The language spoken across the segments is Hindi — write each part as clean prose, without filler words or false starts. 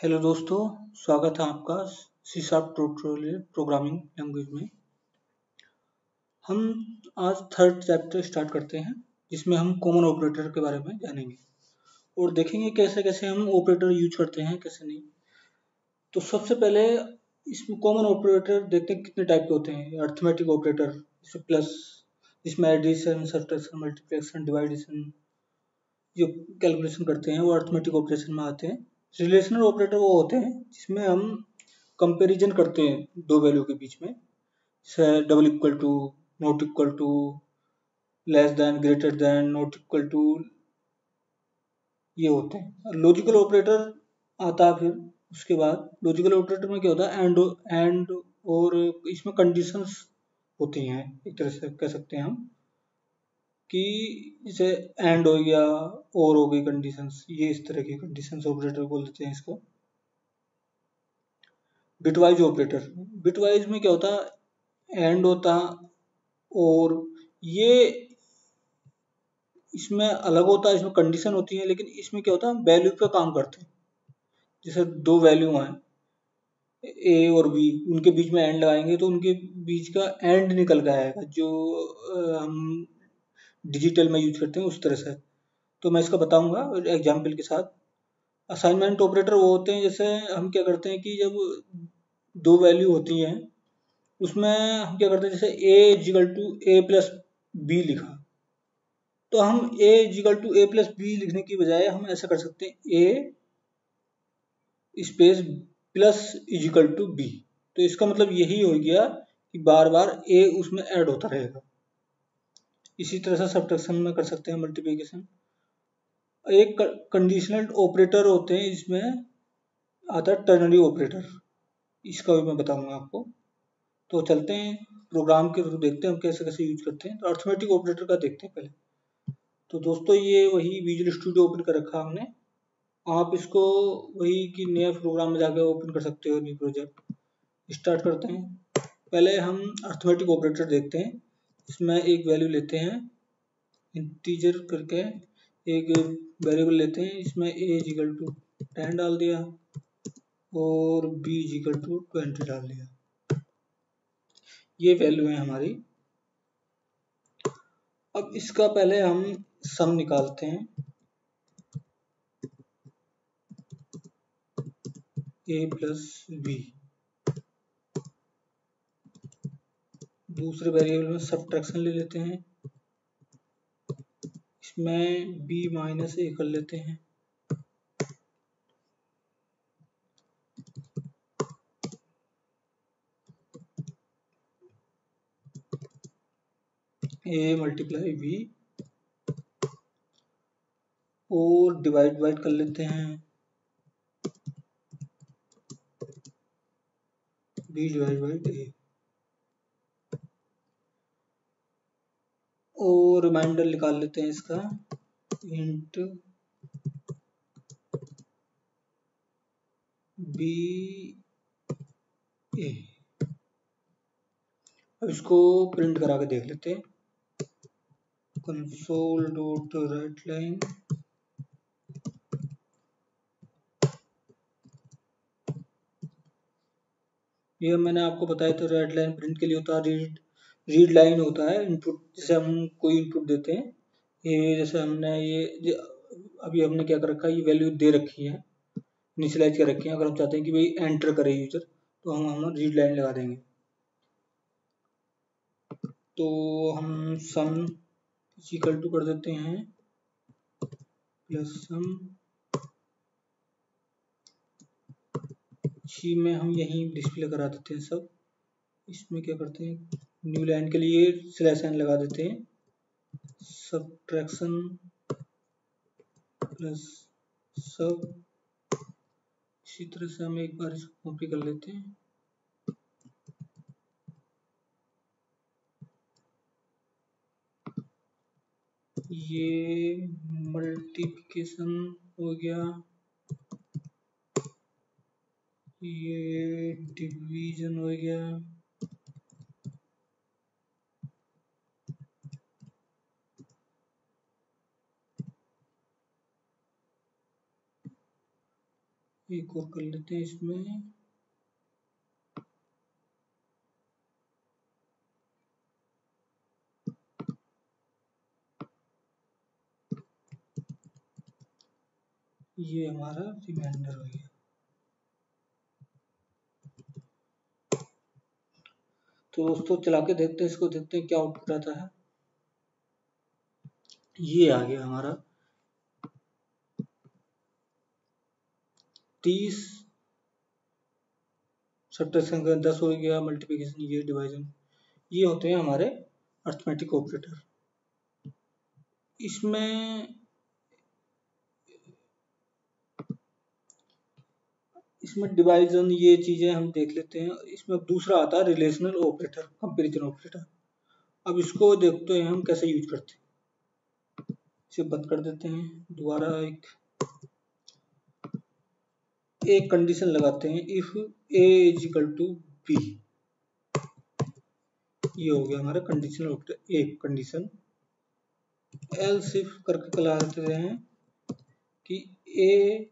हेलो दोस्तों, स्वागत है आपका C sharp tutorial programming language में। हम आज थर्ड चैप्टर स्टार्ट करते हैं जिसमें हम कॉमन ऑपरेटर के बारे में जानेंगे और देखेंगे कैसे कैसे हम ऑपरेटर यूज करते हैं, कैसे नहीं। तो सबसे पहले इसमें कॉमन ऑपरेटर देखते हैं कितने टाइप के होते हैं। अर्थमेटिक ऑपरेटर, इसमें प्लस, जिसमें एडिशन, सब्ट्रैक्शन, मल्टीप्लिकेशन, डिवाइडेशन जो कैलकुलेशन करते हैं वो अर्थमेटिक ऑपरेशन में आते हैं। रिलेशनल ऑपरेटर वो होते हैं जिसमें हम कंपैरिजन करते हैं दो वैल्यू के बीच में, जैसे double equal to, not equal to, less than, greater than, not equal to, ये होते हैं। लॉजिकल ऑपरेटर आता है फिर उसके बाद। लॉजिकल ऑपरेटर में क्या होता है, एंड और इसमें कंडीशंस होती हैं, एक तरह से कह सकते हैं हम कि जैसे एंड हो गया और हो गई कंडीशंस, ये इस तरह की कंडीशंस ऑपरेटर बोल देते हैं इसको। बिटवाइज ऑपरेटर, बिटवाइज में क्या होता है, एंड होता और ये इसमें अलग होता है, इसमें कंडीशन होती है, लेकिन इसमें क्या होता है, वैल्यू पे काम करते हैं। जैसे दो वैल्यू हैं ए और बी, उनके बीच में एंड लगाएंगे तो उनके बीच का एंड निकल के आएगा, जो हम डिजिटल में यूज करते हैं उस तरह से। तो मैं इसका बताऊंगा एग्जाम्पल के साथ। असाइनमेंट ऑपरेटर वो होते हैं, जैसे हम क्या करते हैं कि जब दो वैल्यू होती हैं उसमें हम क्या करते हैं, जैसे A equal to A plus B लिखा, तो हम A equal to A plus B लिखने की बजाय हम ऐसा कर सकते हैं A space plus equal to B. तो इसका मतलब यही हो गया कि बार बार ए उसमें ऐड होता रहेगा। इसी तरह से सब्ट्रैक्शन में कर सकते हैं, मल्टीप्लिकेशन। एक कंडीशनल ऑपरेटर होते हैं, इसमें आता है टर्नरी ऑपरेटर, इसका भी मैं बताऊंगा आपको। तो चलते हैं प्रोग्राम के थ्रू, देखते हैं हम कैसे कैसे यूज करते हैं। तो अर्थमेटिक ऑपरेटर का देखते हैं पहले। तो दोस्तों ये वही विजुअल स्टूडियो ओपन कर रखा हमने, आप इसको वही कि नया प्रोग्राम में जाकर ओपन कर सकते हो, न्यू प्रोजेक्ट। स्टार्ट करते हैं। पहले हम अर्थमेटिक ऑपरेटर देखते हैं। इसमें एक वैल्यू लेते हैं इंटीजर करके, एक वेरिएबल लेते हैं, इसमें a इजिकल टू 10 डाल दिया और b इजिकल टू 20 डाल दिया। ये वैल्यू है हमारी। अब इसका पहले हम सम निकालते हैं, a प्लस बी। दूसरे वेरिएबल में सब्ट्रैक्शन ले लेते हैं, इसमें b माइनस a कर लेते हैं। a मल्टीप्लाई b और डिवाइड कर लेते हैं, b डिवाइड बाई a। और रिमाइंडर निकाल लेते हैं इसका, इंट बी ए। अब इसको प्रिंट करा के देख लेते हैं, कंसोल डॉट राइट लाइन ये मैंने आपको बताया था। राइट लाइन प्रिंट के लिए होता है, रीड लाइन होता है इनपुट, जैसे हम कोई इनपुट देते हैं। ये जैसे हमने ये अभी हमने क्या कर रखा है, ये वैल्यू दे रखी है, इनिशियलाइज कर रखी है। अगर हम चाहते हैं कि भाई एंटर करे यूजर, तो हम रीड लाइन लगा देंगे। तो हम सम इक्वल टू कर देते हैं प्लस सम, इसी में हम यहीं डिस्प्ले करा देते हैं सब। इसमें क्या करते हैं, न्यू लाइन के लिए स्लैश एन लगा देते हैं, सब्ट्रैक्शन प्लस सब। इसी तरह से हम एक बार इसको कॉपी कर लेते हैं। ये मल्टीप्लिकेशन हो गया, ये डिवीजन हो गया, एक और कर लेते हैं इसमें। ये हमारा रिमाइंडर हो गया। तो दोस्तों चला के देखते हैं इसको, देखते हैं क्या आउटपुट आता है। ये आ गया हमारा 30 सब्ट्रैक्शन 10 हो गया, मल्टीप्लिकेशन ये, डिवीजन ये होते हैं हमारे अर्थमेटिक ऑपरेटर। इसमें डिवीजन ये चीजें हम देख लेते हैं। इसमें दूसरा आता है रिलेशनल ऑपरेटर, कंपैरिजन ऑपरेटर। अब इसको देखते हैं हम कैसे यूज करते हैं। इसे बंद कर देते हैं। दोबारा एक कंडीशन लगाते हैं, if a is equal to B. ये हो गया हमारा कंडीशनल ऑपरेटर एक कंडीशन। एल्स इफ करके कहलाते हैं कि a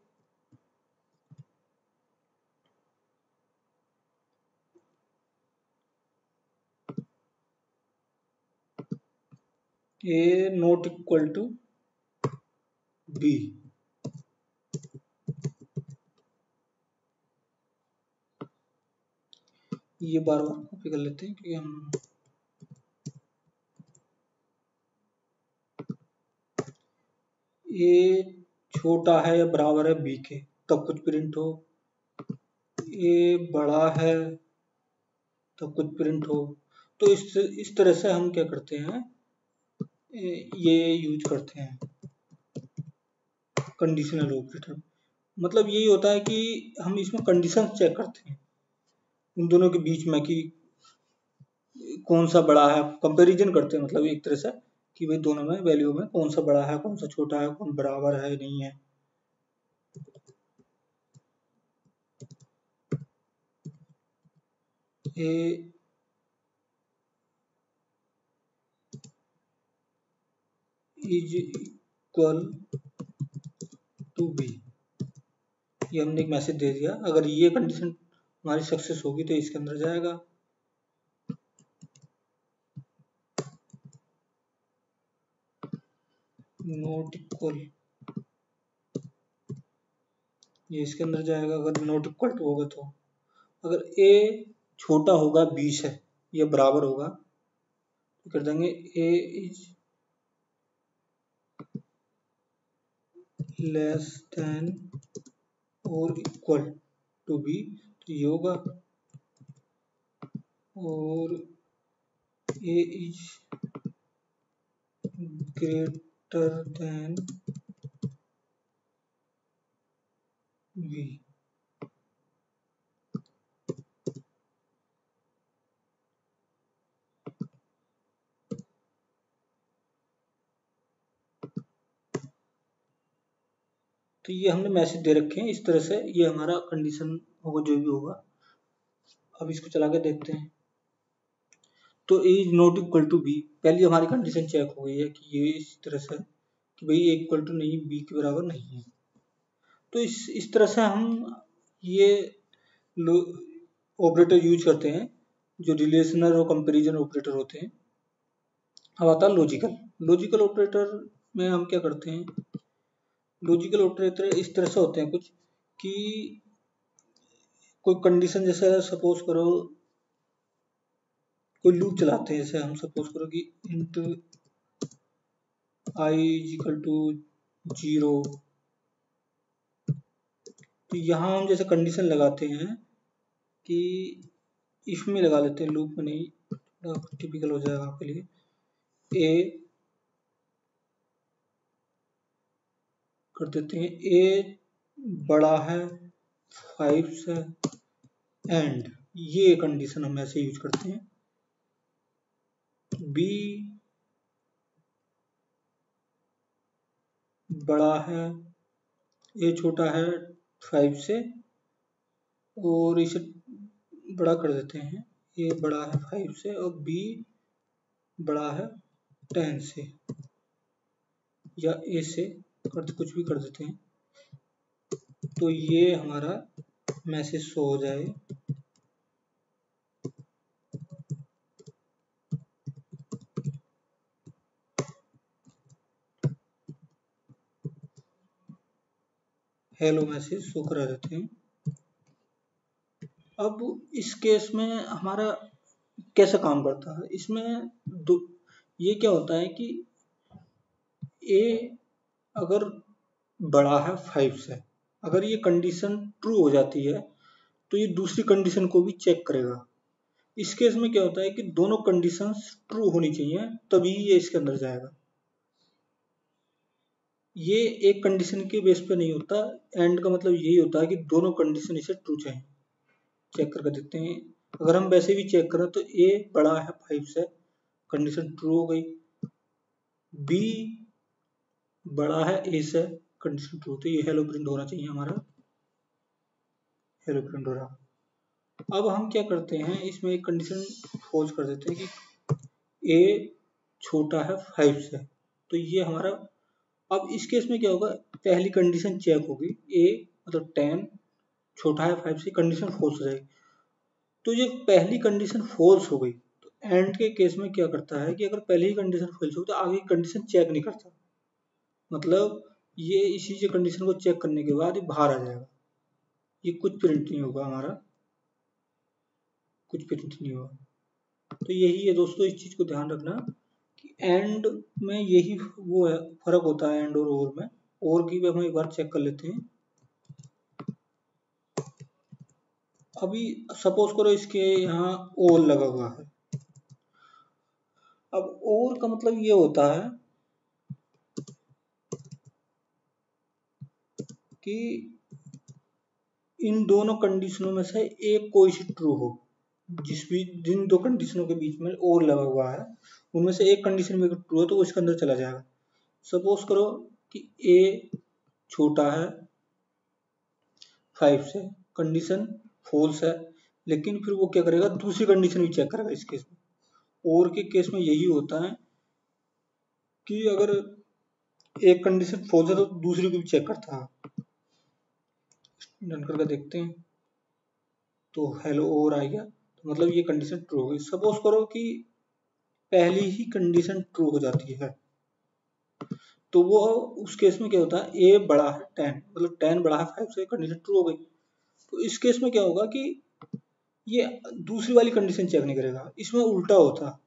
not equal to B. ये बार बार कॉपी कर लेते हैं क्योंकि हम ए छोटा है या बराबर है बी के तब कुछ प्रिंट हो, ए बड़ा है तब कुछ प्रिंट हो। तो इस तरह से हम क्या करते हैं, ये यूज करते हैं कंडीशनल ऑपरेटर। मतलब यही होता है कि हम इसमें कंडीशन चेक करते हैं उन दोनों के बीच में कि कौन सा बड़ा है, कंपैरिजन करते हैं मतलब एक तरह से कि भाई दोनों में वैल्यू में कौन सा बड़ा है, कौन सा छोटा है, कौन बराबर है नहीं है। ए इज इक्वल टू बी, ये हमने एक मैसेज दे दिया। अगर ये कंडीशन हमारी सक्सेस होगी तो इसके अंदर जाएगा। नॉट इक्वल, ये इसके अंदर जाएगा अगर नॉट इक्वल टू होगा तो। अगर a छोटा होगा 20 है, ये बराबर होगा तो कर देंगे a इज लेस देन और इक्वल टू b, तो ये होगा। और a is greater then b। तो ये हमने मैसेज दे रखे हैं इस तरह से, ये हमारा कंडीशन होगा जो भी होगा। अब इसको चला के देखते हैं। तो a is not equal to b, पहली हमारी कंडीशन चेक हो गई है कि ये इस तरह से कि भाई a इक्वल टू नहीं, b के बराबर नहीं है। तो इस तरह से हम ये ऑपरेटर यूज करते हैं जो रिलेशनल और कंपैरिजन ऑपरेटर होते हैं। अब आता है लॉजिकल। लॉजिकल ऑपरेटर में हम क्या करते हैं, लॉजिकल ऑपरेटर इस तरह से होते हैं कुछ कि कोई कंडीशन, जैसे सपोज करो कोई लूप चलाते हैं, जैसे हम सपोज करो कि int i is equal to 0। तो यहाँ हम जैसे कंडीशन लगाते हैं कि इसमें लगा लेते हैं, लूप में नहीं, टिपिकल हो जाएगा आपके लिए। a कर देते हैं, a बड़ा है 5 से, एंड ये कंडीशन हम ऐसे यूज करते हैं। b बड़ा है, a छोटा है 5 से, और इसे बड़ा कर देते हैं, a बड़ा है 5 से और b बड़ा है 10 से, या a से करते कुछ भी कर देते हैं। तो ये हमारा मैसेज शो हो जाए। हेलो मैसेज शो करा देते हैं। अब इस केस में हमारा कैसे काम करता है, इसमें ये क्या होता है कि ए अगर बड़ा है 5 से, अगर ये कंडीशन ट्रू हो जाती है तो ये दूसरी कंडीशन को भी चेक करेगा। इस केस में क्या होता है कि दोनों कंडीशंस ट्रू होनी चाहिए तभी ये इसके अंदर जाएगा। ये एक कंडीशन के बेस पे नहीं होता, एंड का मतलब यही होता है कि दोनों कंडीशन इसे ट्रू चाहिए। चेक करके देखते हैं। अगर हम वैसे भी चेक करें तो ए बड़ा है 5 से, कंडीशन ट्रू हो गई। बी बड़ा है ए से, कंडीशन ट्रू, तो ये हेलो प्रिंट होना चाहिए हमारा। हेलो प्रिंट हो रहा। अब हम क्या करते हैं, इसमें एक कंडीशन फॉल्स कर देते हैं कि ए छोटा है 5 से, तो ये हमारा। अब इस केस में क्या होगा, पहली कंडीशन चेक होगी, ए मतलब 10 छोटा है 5 से, कंडीशन फॉल्स हो जाएगी। तो ये पहली कंडीशन फॉल्स हो गई तो एंड के केस में क्या करता है कि अगर पहली ही कंडीशन फॉल्स हो तो आगे की कंडीशन चेक नहीं करता, मतलब ये इसी से कंडीशन को चेक करने के बाद ये बाहर आ जाएगा। ये कुछ प्रिंट नहीं होगा हमारा, कुछ प्रिंट नहीं होगा। तो यही है दोस्तों, इस चीज को ध्यान रखना कि एंड में यही वो है, फर्क होता है एंड और ओर में। ओर की भी हम एक बार चेक कर लेते हैं। अभी सपोज करो इसके यहाँ ओर लगा हुआ है। अब ओर का मतलब ये होता है कि इन दोनों कंडीशनों में से एक कोई सी ट्रू हो। जिन दो कंडीशनों के बीच में और लगा हुआ है उनमें से एक कंडीशन में ट्रू है तो वो इसके अंदर चला जाएगा। सपोज करो कि ए छोटा है 5 से, कंडीशन फॉल्स है, लेकिन फिर वो क्या करेगा, दूसरी कंडीशन भी चेक करेगा। इस केस में और के केस में यही होता है कि अगर एक कंडीशन फॉल्स है तो दूसरी को भी चेक करता है। रन करके देखते हैं तो हेलो और आ गया, तो मतलब ये कंडीशन ट्रू हो गई। सपोज करो कि पहली ही कंडीशन ट्रू हो जाती है तो वो उस केस में क्या होता है, ए बड़ा है 10, मतलब 10 बड़ा है 5 से, कंडीशन ट्रू हो गई। तो इस केस में क्या होगा कि ये दूसरी वाली कंडीशन चेक नहीं करेगा, इसमें उल्टा होता।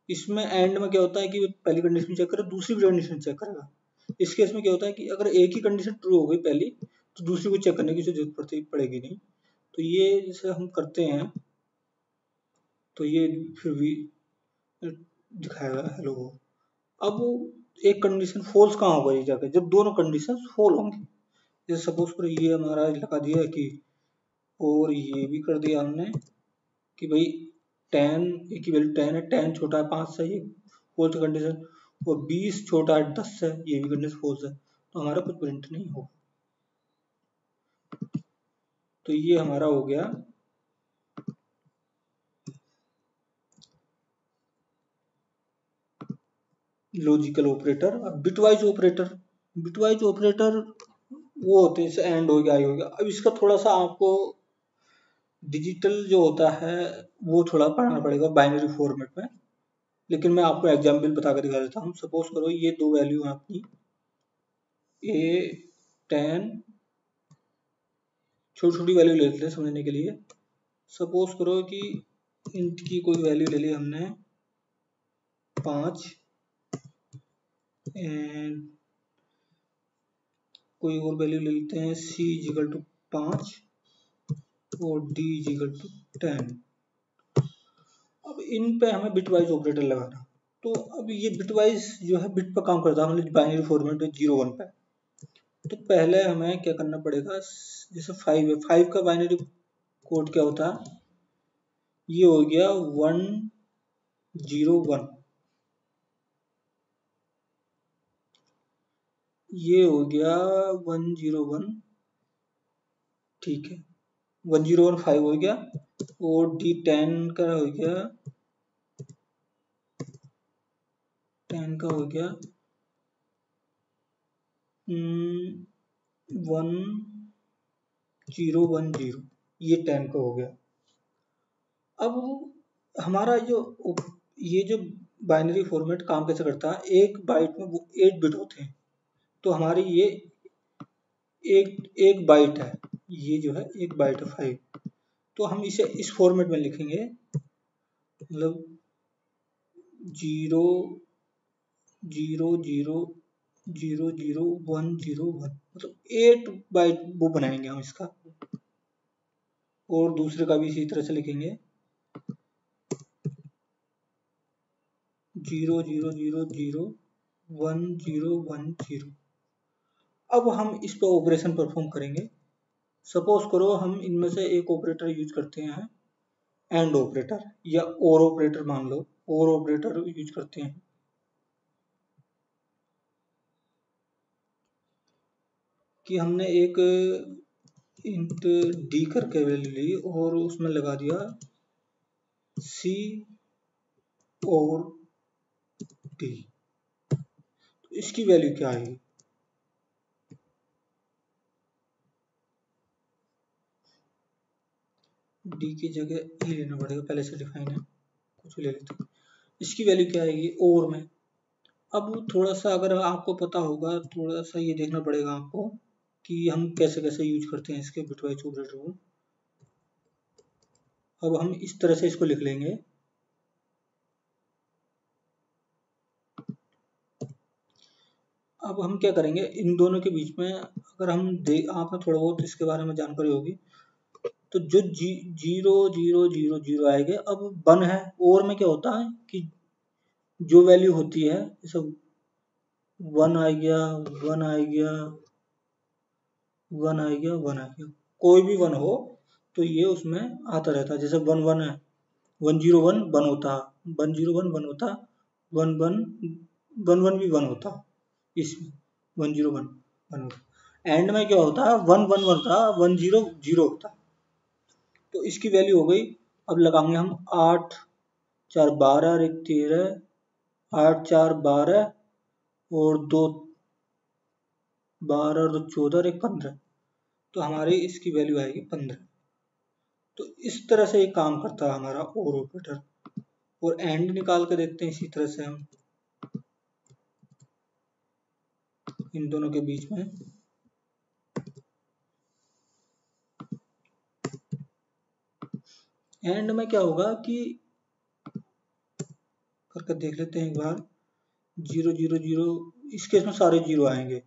इसमें एंड में क्या होता है कि पहली कंडीशन चेक करे, दूसरी भी कंडीशन चेक करेगा। इस केस में क्या होता है कि अगर एक ही कंडीशन ट्रू हो गई पहली, तो दूसरी को चेक करने की जरूरत पड़ेगी नहीं। तो ये जैसे हम करते हैं तो ये फिर भी दिखाएगा हेलो। अब एक कंडीशन फॉल्स कहाँ होगा ये जाकर, जब दोनों कंडीशन फॉल होंगी। जैसे सपोज पर ये हमारा लगा दिया कि, और ये भी कर दिया हमने कि भाई 10 ए की वैल्यू 10 है, 10 छोटा है 5 से, ये फॉल्स कंडीशन। और 20 छोटा है 10 से, ये भी कंडीशन फॉल्स है, तो हमारा कुछ प्रिंट नहीं होगा। तो ये हमारा हो गया लॉजिकल ऑपरेटर। अब बिटवाइज ऑपरेटर, बिटवाइज ऑपरेटर वो होते हैं जैसे एंड हो गया, आई हो गया। अब इसका थोड़ा सा आपको डिजिटल जो होता है वो थोड़ा पढ़ना पड़ेगा बाइनरी फॉर्मेट में, लेकिन मैं आपको एग्जाम्पल बता कर दिखा देता हूँ। सपोज करो ये दो वैल्यू है आपकी, ए 10, छोटी छोटी वैल्यू ले लेते हैं समझने के लिए। सपोज करो कि इंट की कोई वैल्यू ले ली हमने 5, एंड कोई और वैल्यू ले लेते हैं c इजिकल टू 5 और d इजिकल टू 10। अब इन पे हमें बिटवाइज ऑपरेटर लगाना। तो अब ये बिटवाइज जो है बिट पर काम करता है, मतलब बाइनरी फॉर्मेट में 0 1 पे। तो पहले हमें क्या करना पड़ेगा, जैसे 5 है, 5 का बाइनरी कोड क्या होता है, ये हो गया 1 0 1, ये हो गया 1 0 1, ठीक है। 1 0 1 5 हो गया, और डी 10 का हो गया, 10 का हो गया 1 0 1 0, ये 10 का हो गया। अब हमारा ये जो बाइनरी फॉर्मेट काम कैसे करता है, एक बाइट में 8 बिट होते हैं, तो हमारी ये एक बाइट है, ये जो है एक बाइट है 5, तो हम इसे इस फॉर्मेट में लिखेंगे, मतलब 0 0 0 0 0 1 0 1, मतलब 8 बाइट वो बनाएंगे हम इसका। और दूसरे का भी इसी तरह से लिखेंगे 0 0 0 0 1 0 1 0। अब हम इस पर ऑपरेशन परफॉर्म करेंगे। सपोज करो हम इनमें से एक ऑपरेटर यूज करते हैं, एंड ऑपरेटर या और ऑपरेटर मान लो, और ऑपरेटर यूज करते हैं कि हमने एक इंट डी करके वैल्यू ली और उसमें लगा दिया सी और डी, तो इसकी वैल्यू क्या आएगी? डी की जगह ई लेना पड़ेगा, पहले से डिफाइन है, कुछ ले लेते हैं। इसकी वैल्यू क्या आएगी और में? अब थोड़ा सा अगर आपको पता होगा, थोड़ा सा ये देखना पड़ेगा आपको कि हम कैसे कैसे यूज करते हैं इसके बिटवाइज ऑपरेटर को। अब हम इस तरह से इसको लिख लेंगे, अब हम क्या करेंगे इन दोनों के बीच में, अगर हम आपने थोड़ा बहुत इसके बारे में जानकारी होगी, तो जो 0 0 0 0 आएंगे। अब 1 है, और में क्या होता है कि जो वैल्यू होती है, जैसे 1 आ गया 1 आ गया 1 आ गया 1 आ गया, कोई भी 1 हो तो ये उसमें आता रहता है। जैसे 1 1 है, 1 0 1 1 होता, 1 0 1 1 होता, 1 1 1 1 भी 1 होता, इसमें 1 0 1 1 होता। एंड में क्या होता है 1 1 होता, 1 0 0 होता। तो इसकी वैल्यू हो गई। अब लगाएंगे हम 8 4 12 और 1 13, 8 4 12 और 2 12 और 2 14 और 1 15, तो हमारी इसकी वैल्यू आएगी 15। तो इस तरह से ये काम करता है हमारा और ऑपरेटर। और एंड निकाल के देखते हैं इसी तरह से हम इन दोनों के बीच में। एंड में क्या होगा कि करके देख लेते हैं एक बार, 0 0 0, इस केस में सारे 0 आएंगे,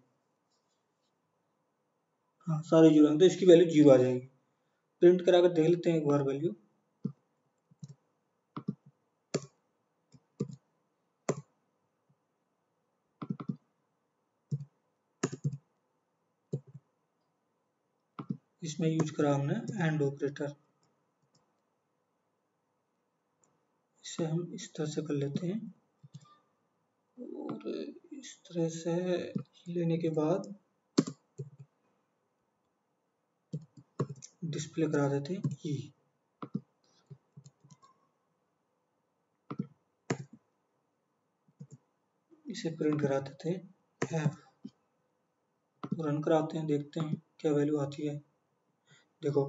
हाँ सारे 0 आएंगे, तो इसकी वैल्यू 0 आ जाएगी। प्रिंट करा कर देख लेते हैं एक बार वैल्यू, इसमें यूज करा हमने एंड ऑपरेटर। इसे हम इस तरह से कर लेते हैं, और इस तरह से लेने के बाद डिस्प्ले करा देते हैं ई, इसे प्रिंट करा देते हैं एफ, रन कराते हैं, देखते हैं क्या वैल्यू आती है। देखो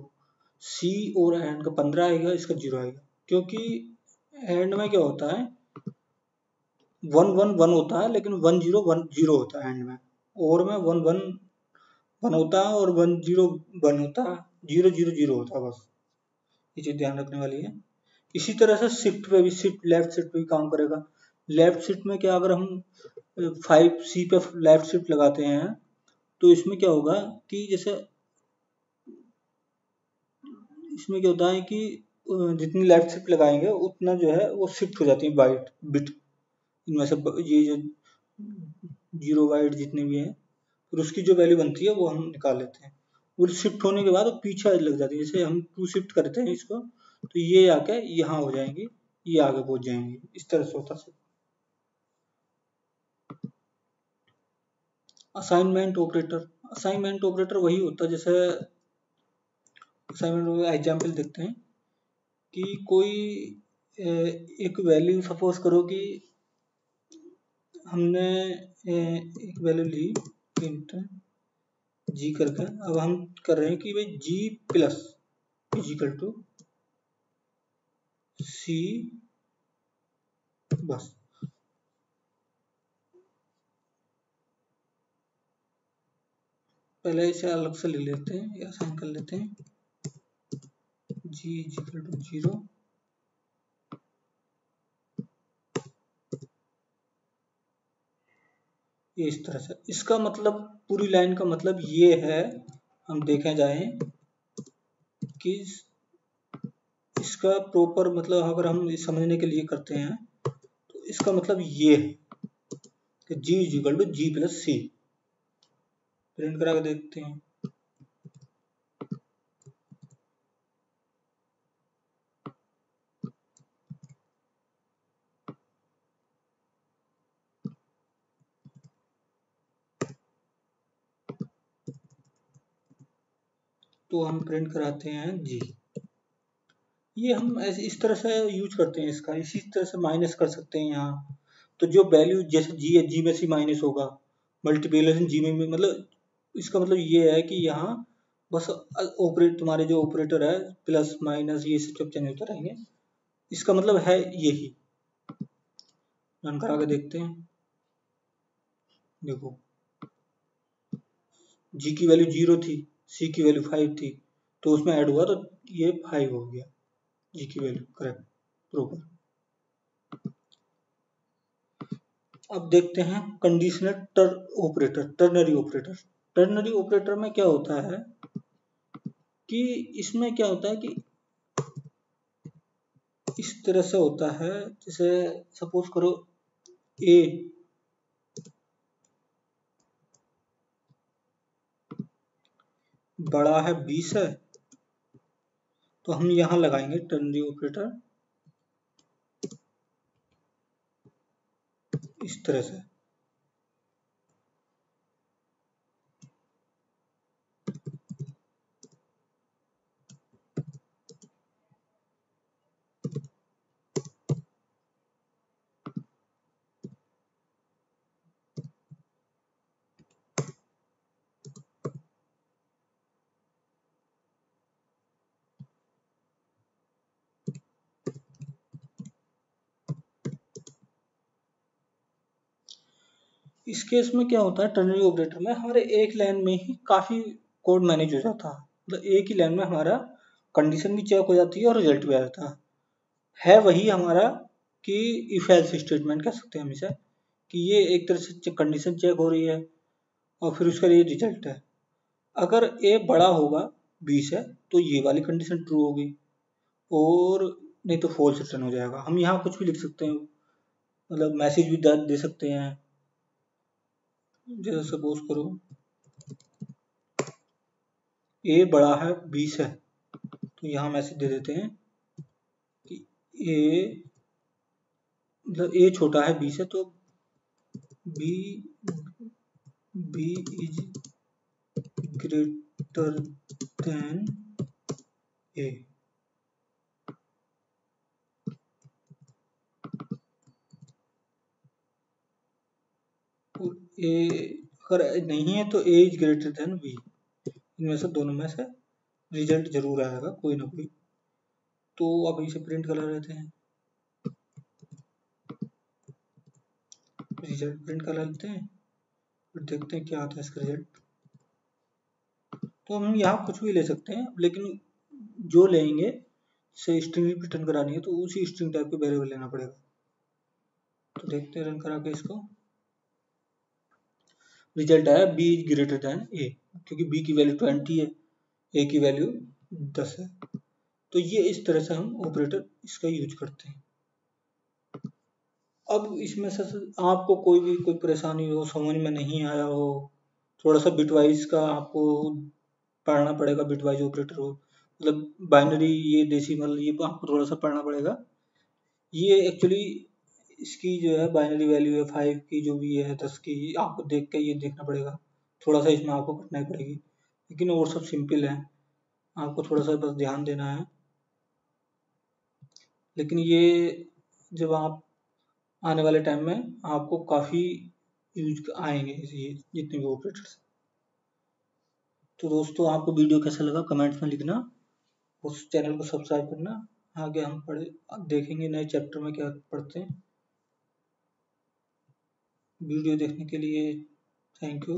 सी और एंड का 15 आएगा, इसका 0 आएगा, क्योंकि एंड में क्या होता है 1 1 1 होता है, लेकिन 1 0 1 0 होता है एंड में। और में 1 1 1 होता है और 1 0 1 होता है, 0 0 0 होता है, बस ये चीज ध्यान रखने वाली है। इसी तरह से शिफ्ट पे भी, शिफ्ट लेफ्ट शिफ्ट पे भी काम करेगा। लेफ्ट शिफ्ट में क्या, अगर हम 5 सी पे लेफ्ट शिफ्ट लगाते हैं, तो इसमें क्या होगा कि जैसे इसमें क्या होता है कि जितनी लेफ्ट शिफ्ट लगाएंगे उतना जो है वो शिफ्ट हो जाती है बाइट बिट, इनमें से ये जो 0 बाइट जितने भी हैं, फिर उसकी जो वैल्यू बनती है वो हम निकाल लेते हैं। वो शिफ्ट होने के बाद वो पीछे लग जाती है, जैसे हम 2 शिफ्ट करते हैं इसको, तो ये आके यहाँ हो जाएंगी, ये आगे पहुंच जाएंगे, इस तरह से होता है। असाइनमेंट ऑपरेटर, असाइनमेंट ऑपरेटर वही होता है, जैसे असाइनमेंट एग्जाम्पल देखते हैं कि कोई एक वैल्यू, सपोज करो कि हमने एक वैल्यू ली इंट जी करके अब हम कर रहे हैं कि भाई जी प्लस इजिकल टू सी, बस पहले इसे अलग से ले लेते हैं या साइन कर लेते हैं, जी इजिकल टू 0, ये इस तरह से। इसका मतलब पूरी लाइन का मतलब ये है, हम देखें जाएं कि इसका प्रॉपर मतलब अगर हम समझने के लिए करते हैं तो इसका मतलब ये है कि G equal to G plus C. Print करा के देखते हैं, तो हम प्रिंट कराते हैं जी। ये हम ऐसे इस तरह से यूज करते हैं इसका, इसी तरह से माइनस कर सकते हैं यहाँ। तो जो वैल्यू जैसे जी है, जी में से माइनस होगा, मल्टीप्लिकेशन जी में मतलब इसका मतलब ये है कि यहाँ बस ऑपरेट तुम्हारे जो ऑपरेटर है प्लस माइनस ये सब चेंज होते रहेंगे, इसका मतलब है यही। रन करा के देखते हैं, देखो जी की वैल्यू 0 थी, सी की वैल्यू 5 थी, तो उसमें ऐड हुआ तो ये 5 हो गया जी की वैल्यू करेक्ट प्रॉपर। अब देखते हैं conditional operator, ternary operator. Ternary operator में क्या होता है कि इसमें क्या होता है कि इस तरह से होता है, जैसे सपोज करो ए बड़ा है 20 है, तो हम यहां लगाएंगे टर्नरी ऑपरेटर इस तरह से। इस केस में क्या होता है, टर्नरी ऑपरेटर में हमारे एक लाइन में ही काफी कोड मैनेज हो जाता है, मतलब एक ही लाइन में हमारा कंडीशन भी चेक हो जाती है और रिजल्ट भी आ जाता है वही हमारा कि इफ एल्स स्टेटमेंट कह सकते हैं हम इसे, कि ये एक तरह से कंडीशन चेक हो रही है और फिर उसका ये रिजल्ट है। अगर ए बड़ा होगा 20 है तो ये वाली कंडीशन ट्रू होगी, और नहीं तो फॉल्स रिटर्न हो जाएगा। हम यहाँ कुछ भी लिख सकते हैं, मतलब मैसेज भी दे सकते हैं, जैसे सपोज करो ए बड़ा है 20 है, तो यहाँ मैसेज दे देते हैं कि ए मतलब ए छोटा है 20 है, तो B B is greater than A. A अगर नहीं है तो A is greater than B, इनमें से दोनों में से रिजल्ट जरूर आएगा कोई ना कोई। तो अब इसे प्रिंट कर लेते हैं, रिजल्ट प्रिंट कर लेते हैं, फिर देखते हैं क्या आता है इसका रिजल्ट। तो हम यहाँ कुछ भी ले सकते हैं, लेकिन जो लेंगे से स्ट्रिंग रिटर्न करानी है तो उसी स्ट्रिंग टाइप के वेरिएबल लेना पड़ेगा। तो देखते हैं रन करा के इसको, रिजल्ट आया बी इज ग्रेटर देन ए, क्योंकि बी की वैल्यू 20 है, ए की वैल्यू 10 है। तो ये इस तरह से हम ऑपरेटर इसका यूज करते हैं। अब इसमें से आपको कोई भी कोई परेशानी हो, समझ में नहीं आया हो, थोड़ा सा बिटवाइज का आपको पढ़ना पड़ेगा, बिटवाइज ऑपरेटर हो, मतलब बाइनरी ये डेसिमल ये आपको थोड़ा सा पढ़ना पड़ेगा। ये एक्चुअली इसकी जो है बाइनरी वैल्यू है 5 की, जो भी है 10 की, आपको देख के ये देखना पड़ेगा, थोड़ा सा इसमें आपको कठिनाई पड़ेगी, लेकिन और सब सिंपल है, आपको थोड़ा सा बस ध्यान देना है। लेकिन ये जब आप आने वाले टाइम में आपको काफ़ी यूज आएंगे ये जितने भी ऑपरेटर्स। तो दोस्तों आपको वीडियो कैसा लगा कमेंट्स में लिखना, उस चैनल को सब्सक्राइब करना। आगे हम देखेंगे नए चैप्टर में क्या पढ़ते हैं। वीडियो देखने के लिए थैंक यू।